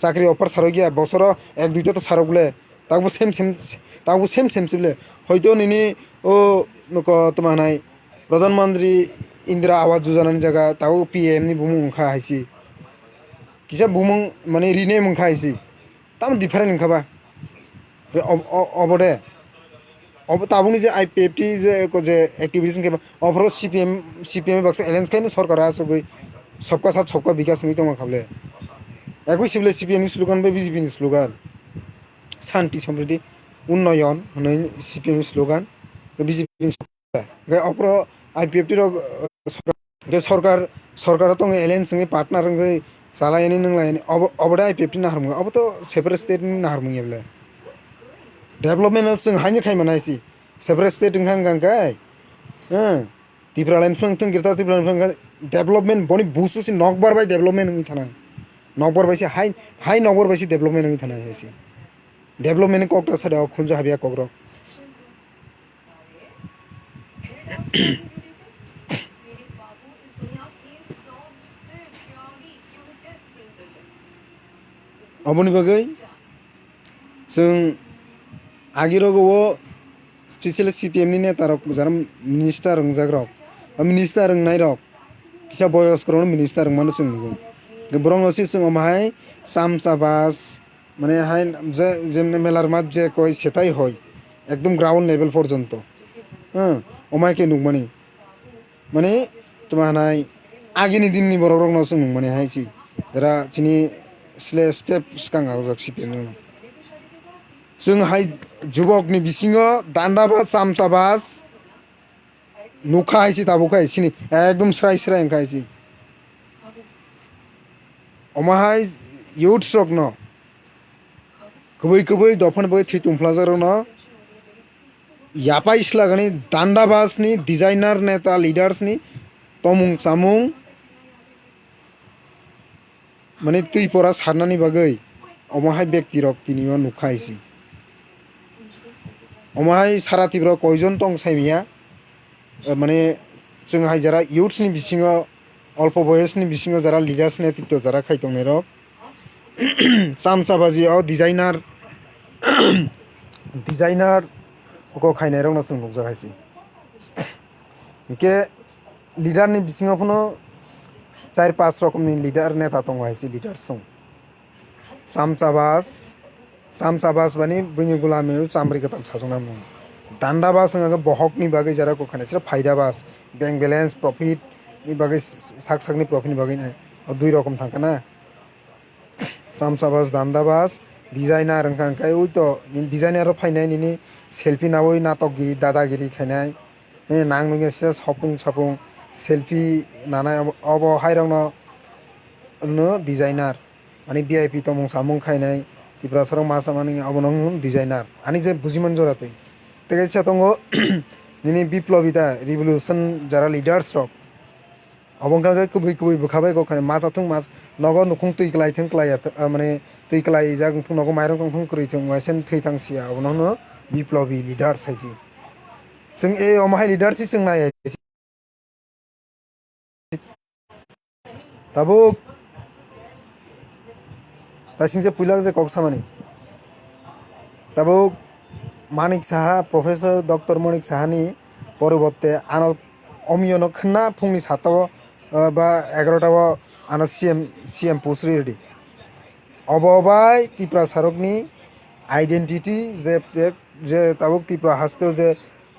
চাকরি অফার সারো গিয়া বছর 1-2টা তো সারো বলে তাকবো সেম বলে হয়তো নিনি ও নক তোমার নাই প্রধানমন্ত্রী ইন্দিরা আবাস যোজনার জায়গা তাও পিএম নি বুমুং ওখা হাইছি কিসা বুমুং মানে রিনেম ওখা হাইছি তাম ডিফারেন্ট ওখাবা অবদে তাবুনি যে আইপিএফটি যে एक्टिविटीज के अफरो सीपीएम बाक्सा एलायंस खायनो सरकारा सगै सबका साथ सबका विकास नि दङ खाबले একই সিবলে সিপিএম नि स्लोगान बे बीजेपी नि स्लोगान शांति समृद्धि उन्नयन होनै सीपीएम स्लोगान बीजेपी नि अफरो आईपीएफटी रो सरकार तो एलायंस नि पार्टनर ngै सालायनि नंलायनि अबडा आईपीएफटी नाहरमु अब तो सेपारेट स्टेट नि नाहरमु येबले डेभलपमेन्ट जों हाइनो खाय मानायसि सेपारेट स्टेट ओंखां गांखाय Tipraland फुं गिरता Tipraland फुं डेभलपमेन्ट बनि बुसुसि नकबार बाय डेभलपमेन्ट होङि थानाय नकबार बायसि हाइ नकबार बायसि डेभलपमेन्ट होङि थानाय हायसि डेभलपमेन्ट ककटा सादाव खुनजा हाबिया कग्र अबनि बागै जों आगिरगो स्पेशल सीपीएम नि नेता रक जारा मिनिस्टार रंजाग्रक मिनिस्टार रंनाय रक किसा बयस करन मिनिस्टार रंमानो जों नुगो ब्रंगसि जों माहाय सामसाबास माने हाय जेमने मेलार मात जे कय सेताय होय एकदम ग्राउंड लेवल पर्यन्त अमायके नुगमानि माने तुम्हानाय आगिनि दिननि बर रंनाव जों नुगमानि हायसि रा चिनि स्टेप सिकांगा जाक सीपीएम जों हाय जुबकनि बिसिङो दान्दाबास सामसाबास नुखा हायसि दाबुखा हायसिनि एकदम स्राय ओंखायसि अमाहाय youths rok no kubui dofan boi thitungplajak no yapai slagani dandabas ni designer neta leaders ni tomung samung mane tui pora sarnani bagai अमाहाय व्यक्ति रक तिनिमा नुखायसि अमाहाय सारा तिब्र कयजन दं साइमिया माने जों हाय जारा youths नि बिसिङाव अल्प बयसनि बिसिङाव जारा लिडार्स नेतृत्व जारा खायतंनाय रक सामसाबाजी डिजाइनार को खायनाय रक जों नुजागायसि के लिडार नि बिसिङाव फनो 4-5 रकमनि लिडार नेता दं हायसि लिडार्स दं सामसाबास बानी बुनि गुलामी चामरी कताल साजना मु दान्दाबास nga बहक नि बागै जरा को खाने छ फायदाबास बैंक बैलेंस प्रॉफिट नि बागै साकनि प्रॉफिट नि बागै दुई रकम थांकाना सामसाबास दान्दाबास डिजाइनार अंकाय उइ तो डिजाइनार फायनाय नि सेल्फी नावै नाटकगिरि दादागिरि खायनाय नांनुगे सपुं सेल्फी नानाय अब हायरंनो डिजाइनार आणि वीआईपी तमं सामं खायनाय तिप्रा सरं मासामानि अबनं डिजाइनार आणि जे बुजिमन जरातै तेगैसा दङ निनि बिप्लबिता रिभलिउसन जारा लिडार्स रक अबंखागे कुबै कुबै बुखाबाय गखाने मा जाथों मा नगो नुखुं तै क्लायथों क्लाया माने तै क्लाय जागों नगो माइरं गंथों क्रिथों वासेन थैथांसिया उनावनो बिप्लबी लिडार साइजि जों ए अमाहाय लिडारसि जों नाय tabuk tasingse puilak je kok samani tabuk Manik Saha Professor Dr. Manik Sahani পরবর্তে আনো অমিয়নো খন্না ফুংনি 7টাও বা 11টাও আনো সিএম পোস্ট রেডি অববাই ত্রিপুরা সারকনি আইডেন্টিটি যে তাবুক ত্রিপুরা হাসতেও যে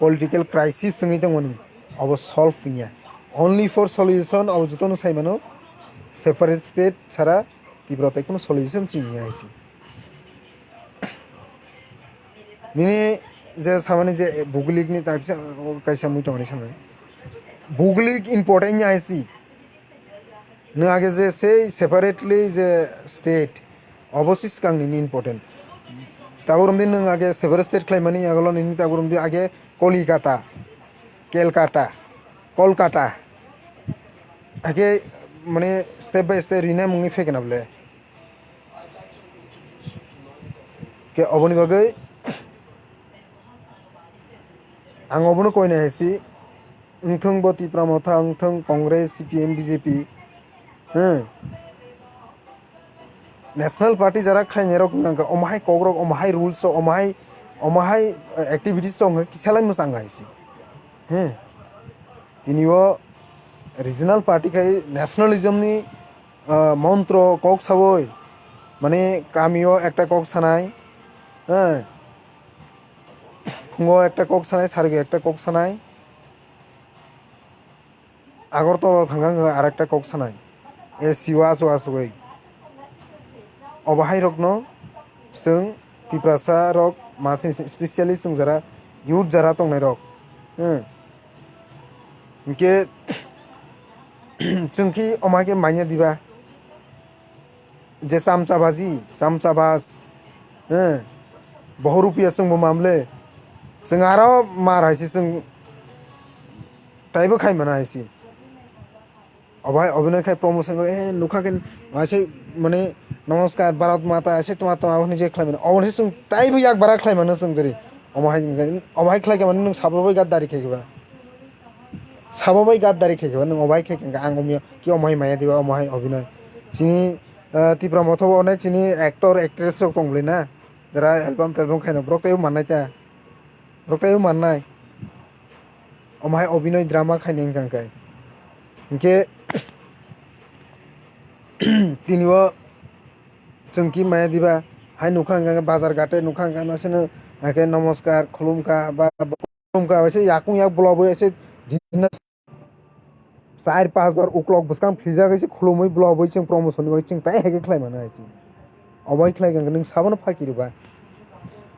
পলিটিক্যাল ক্রাইসিস সঙ্গী দঙনি অব সলভ ফিনিয়া অনলি ফর সলিউশন অব যতনো সাইমানো সেপারেট স্টেট ছাড়া ত্রিপুরাতে কোনো সলিউশন চিনিয়া আইসি নিনি যে সামানি যে ভৌগোলিকনি তাইছে কাইসা মুইতমানি সামনে ভৌগোলিক ইম্পর্টেন্ট আইসি নো আগে যে সেই সেপারেটলি যে স্টেট অবশিস কাংনি ইম্পর্টেন্ট তাবরম দিন নং আগে সেপারেট স্টেট ক্লাইমানি আগলো নিনি তাবরম দি আগে কলিকাতা কলকাতা আগে মানে স্টেপ বাই স্টেপ রিনা মুঙি ফেকেনাবলে কে অবনি বাগৈ आं अबनो कयना हायसि उंथों बो त्रिपुरा मथा उंथों Congress CPM BJP national party जरा खायने रक अमाहाय कग्रक अमाहाय रुल्स अमाहाय एक्टिविटीज रक किसालाय मोजां हायसि तिनिओ रिजनल पार्टी खाय नेशनलिज्म नि मंत्र कक सावै माने गामिओ एकटा कक सानाय फुङाव একটা কক সানাय সারগে একটা কক সানাय আগরতলা थांगां आरेकटा কক सानाय ए सिवा आसुगै अबाहाय रकनो जों त्रिपुरासा रक मासे स्पेशली जों जरा युथ जरा तंनाय रक इनके जोंखि अमाके माइया दिबा जे चामचाबाज बहु रुपिया जोंबो मामले जों आरो मार हायसि जों ताइबो खाय माना हायसि अबाय अभिनय खाय प्रमोशन ए नुखाकेन मासे माने नमस्कार भारत माता ऐसे तुम्हारा माने जे खाय माने अबसे जों ताइबो याक बारा खाय माने जों जेरै अबाहाय खायके माने नों साबबाय गादारि खायगोबा साबबाय गादारि खायगोबा नों अबाहाय खायगोन आं अमिया कि अमाहाय माया दिबा अमाहाय अभिनय सिनि त्रिपुरा मथाव अनेक सिनि एक्टर एक्ट्रेस रक दंलै ना जरा एलबाम खायना ब्रक ताइबो माननाय रक्तायो माननाय अमाहाय अभिनय ड्रामा खायने गांखाय इनके तिनिओ जोंखि माया दिबा हाय नुखां बाजार घाटे नुखां नसेनो आके नमस्कार खुलुमका बा खुलुमका ऐसे याकुं याक ब्लबो ऐसे जितना 4-5 बार उक्लक बसकां फिजा गैसे खुलुमै ब्लबो जों प्रमोशन होय जों ताइ हेगे खाय माना हायसि अबाय खाय गांगो नों साबन फाकिरबा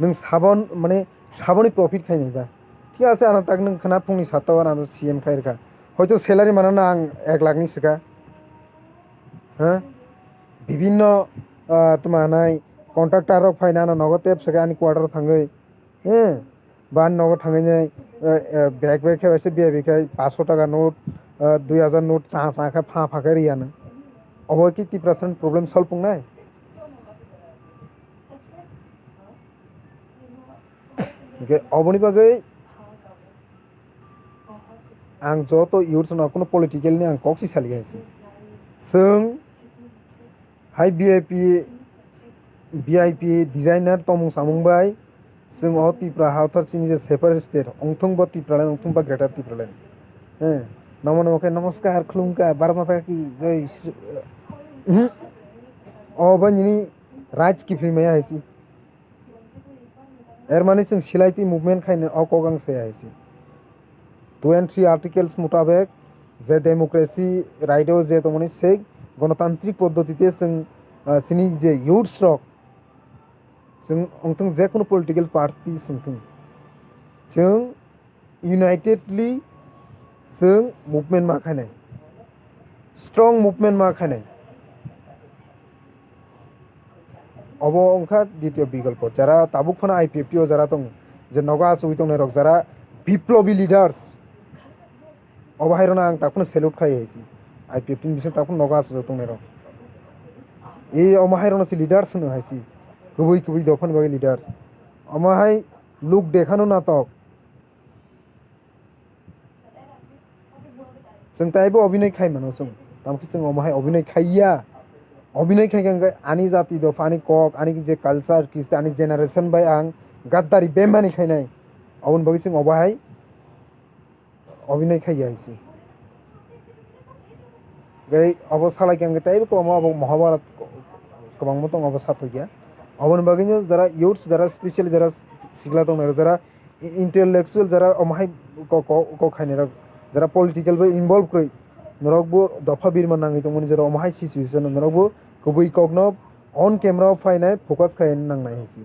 नों साबन माने साबननि प्रफिट खायनायबा ठीक আছে आं ताक नों खाना फुंनि 7टाव आं सीएम खायरखा हयतो सैलारि मानाना आं 1 लाखनि सिका বিভিন্ন তোমাनाय कन्ट्राक्टर फायना नगद टेप सका आंनि क्वार्टार थाङै बा नगद थाङैनो बेग खायसे बिहाय 500 टाका नोट 2000 नोट चाखा फाखा रियानो अबो कि 30% प्रब्लेम सल्व पुंनाय अबनि बागै आं जत इयुथ न कोनो पलिटिकल नि आं कक्सि सालियासि जों हाय वीआईपी डिजाइनर तमु सामुंबाय जों अ त्रिपुरा हावथार चिनि जे सेपारेट स्टेट अंथंबा त्रिपुरालेण्ड अंथंबा ग्रेटार त्रिपुरालेण्ड नमो नमो नमस्कार खुलुमका भारत माता की जय बनिनी राइट्स की फिल्म आइसी एर माने जों सिलाइटी मुवमेंट खायनो अकगां से आइसी 23 आर्टिकल्स मुताबिक जे डेमोक्रेसी राइटो जे तमनि से गणतांत्रिक पद्धतिते जों चिनि जे युथ्स रक जों अंथं जे कोनो पलिटिकल पार्टी सोंथों जों यूनाइटेडली जों मुभमेंट मा खायनाय स्ट्रं मुभमेंट मा खायनाय अब अंखा द्वितीय विकल्प जरा ताबुक फना आईपीएफटीओ जरा दं जे नगा सुइतों रक जरा विप्लबी लिडार्स अबाहायरना आं ताखौनो सेल्यूट खायो IPF ni bising tapun noga asu tong nero e omahai rono si leaders no haisi kubui dofan bagi leaders omahai look dekhano natok जों ताइबो अभिनय खाइ मानो जों तामखि जों अमाहाय अभिनय खाइया अभिनय खाइगोन आनी जाति दफ आनी कक आनी जे कालचार किस्ते आनी जेनारेशन बाय आं गाद्दारि बेमानि खाइनाय अबन बगि जों अबाहाय अभिनय खाइया इसे गै अब सालायगोन ताइबो को अमा अब महाभारत गोबां मत अब साथगया अबन बगिनो जरा यूथ्स जरा स्पेशल जरा सिगला दं जरा इंटेलेक्चुअल जरा अमाहाय को खाइने जरा पॉलिटिकल बो इन्वॉल्व करै नरकबो दफा बिरमा नाङै दंमोन जरा अमाहाय सिचुएशन नरकबो गुबै कगनो ऑन कैमरा फाइनाय फोकस खायन नांनाय हसी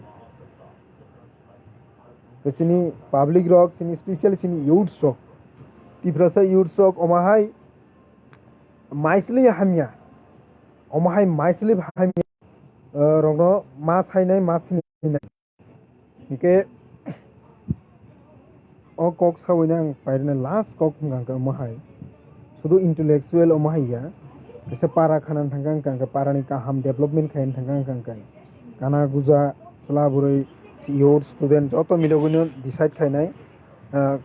बिसिनि पब्लिक रक सिनि स्पेशल सिनि यूथ्स रक तिफ्रासा यूथ्स रक अमाहाय माइसलि हामिया अमाहाय माइसलि हामिया रगनो मा साइनाय मा सिनि के o kok sawina ang pairna last kok ngangka mahai sudu intellectual omahaiya kesa para khanan thangang kangka parani kaham development khain thangang kangka kana guja slaburei youth student joto miloguno decide khainai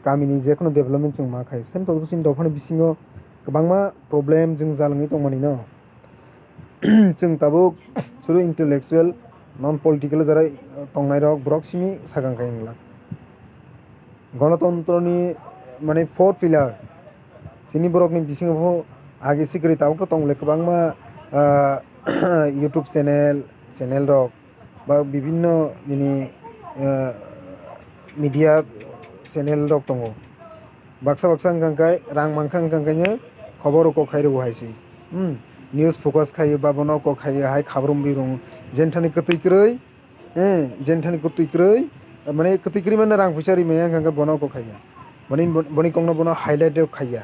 kamini jekono development jong ma khai sem to sin dofani bisingo kwbangma problem jong jalangui tongmani no jong tabo sudu intellectual non political jara tongnai rok brok simi sagang kaingla গণতন্ত্রনি মানে fourth पिलार চিনি বরকনি বিসিংহ আগে সিকরি তাও তংলে কবাংমা YouTube channel rock বা বিভিন্ন দিনি media channel rock দङ Baksa গাंखाय রাং মাংखां गांखायनो खबर को खाइरो हाइसि news focus খাইयो বা বনো को खाइयो हाय खाब्रम बिरं जेनथानि कतैक्रै जेनथानि कतैक्रै माने कतैक्रै माने रां फैसारि मैया गांगा बनो को खाइया बनि कंनो बनो हाइलाइट खाइया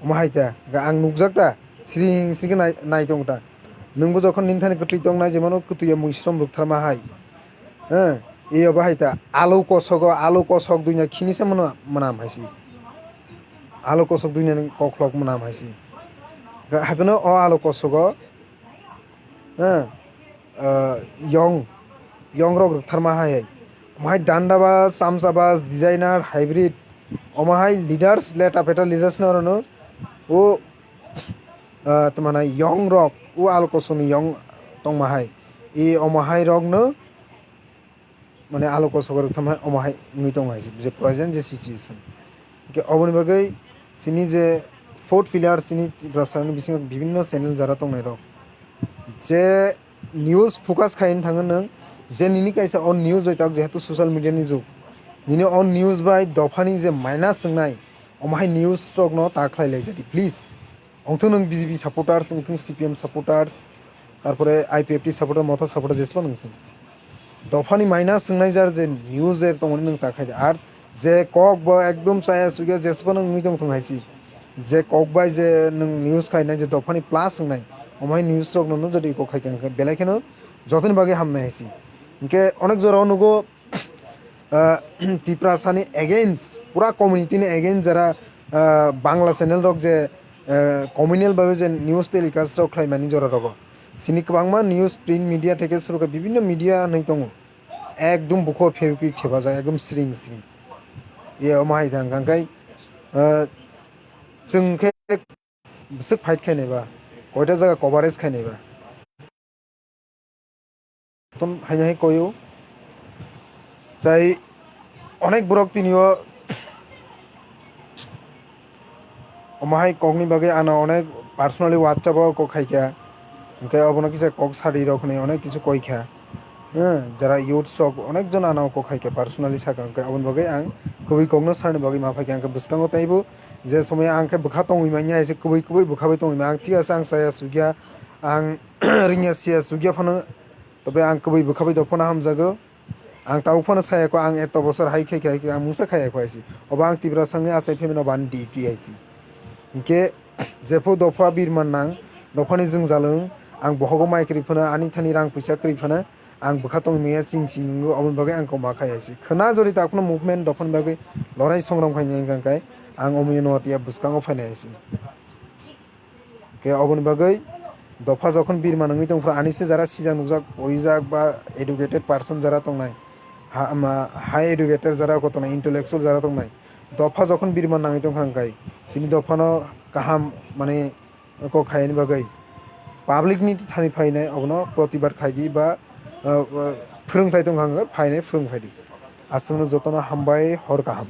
अमाहायता आं नुकजाकता सिरिं सिरिं नाय दंता नोंबो जखन निनथानि कतै दं नाय जेमानो कतैया मुइश्रम रुकथारमा हाय ए अबाहायता आलु कसक दुनिया खिनिसे मनाम हायसि आलु कसक दुनिया कखलक मनाम हायसि हाबनो अ आलु कसक यंग रक रुकथारमा हाय माहाय दान्दाबाज सामसाबाज डिजाइनार हाइब्रिड अमाहाय लीडर्स लेटा पेटा लीडर्स नरनो ओ तमाना यंग रक ओ आलकोसनि यंग तंमाहाय ए अमाहाय रक न माने आलकोसगर तमाहाय अमाहाय नुइ तंहाय जे प्रेजेंट जे सिचुएशन के अबनि बागै सिनि जे फोर्थ पिलार सिनि ब्रासारनि बिसिं विभिन्न चैनल जारा तंनाय रक जे न्यूज फोकस खाइन थाङो नों जे निनि काइसा अन न्यूज बाय ताक जेहेतु सोशल मीडिया नि जुग निनि अन न्यूज बाय दफानि जे माइनास सोंनाय अमाहाय न्यूज स्ट्रक न ताख्लायलाय जादि प्लिज अंथ नों बीजेपी सपोर्टार्स अंथ सीपीएम सपोर्टार्स तारपरे आईपीएफटी सपोर्टार मथा सपोर्टार जेसबा नों दफानि माइनास सोंनाय जार जे न्यूज एर तंगनि नों ताखाय आर जे कक बा एकदम चाया सुगिया जेसबा नों नुइ दं हायसि जे कक बाय जे नों न्यूज खायनाय जे दफानि प्लास सोंनाय अमाहाय न्यूज स्ट्रक न जदि को खायखां बेलायखेनो जतनि बागै हामनाय हायसि इनके अनेक जराव नुगो तिप्रासानि एगेन्स्ट पूरा कम्युनिटी ने एगेन्स्ट जरा बांग्ला चैनल रक जे कम्युनियल भावे जे न्यूज टेलिकास्ट रक खालायमानि जरा रग सिनि गोबांमा न्यूज प्रिंट मीडिया थेके सुरुका विभिन्न मीडिया नै दङ एकदम बुखो फेवकि थेबा जा एकदम स्रिं ये अमाहाय थां गांखाय जोंखे बिसोर फाइट खायनायबा कयटा जायगा कभारेज खायनायबा तन हायनाय कयो ताई अनेक बरक तिनियो अमाहाय ककनि बागै आना अनेक पार्सोनाली व्हाट्सएपआव कक खायखा ओमफ्राय अबनो किसा कक सारि रखने अनेक किछु कयखा जरा यूथ्स रक अनेक जन आना कक खायखा पार्सोनाली साका ओमफ्राय अबन बागै आं कबै ककनो सारनि बागै मा फायखा आंखौ बुसखांगो ताइबो जे समय आंखे बुखा तंगैमानिया एसे कबै बुखाबाय तंगैमा आं थिग आसे आं साया सुगिया आं रिंया सिया सुगिया फानो तबे आं कबै बुखाबाय दफना हामजागो आं ताव फानो सायाखौ आं एत बसर हाय खायखा आं मुसा खायाखौ आइसि अबा आं तिब्रा संगे आसाय फेमेन बान डिउटी आइसि इनके जेफो दफा बिरमान नां दफानि जों जालों आं बहागो माइक्रि फानो आनि थानि रां फैसा क्रि फानो आं बुखा तंगैमाया चिं नंगौ अबन बागै आंखौ मा खायासि खोना जरि ताखनो मुभमेन्ट दफन बागै लड़ाई संग्राम खायनाय गांखाय आं Amiya नवातिया बुसखांगो फायनायसि ke oboni bagai dofa jokhon birma nangui tongfra ani se jara sijak nukjak orijak ba educated person jara tongnai high educated jara kotonai intellectual jara tongnai dofa jokhon birma nangui tongkha hingkai chini dofa no kaham mane kok khaini bagai public ni thani phainai obono protibad khaidi ba phwrwngthai tongkha hingkhe phainai phwrwngphai di aswngno jotono hambai hor kaham.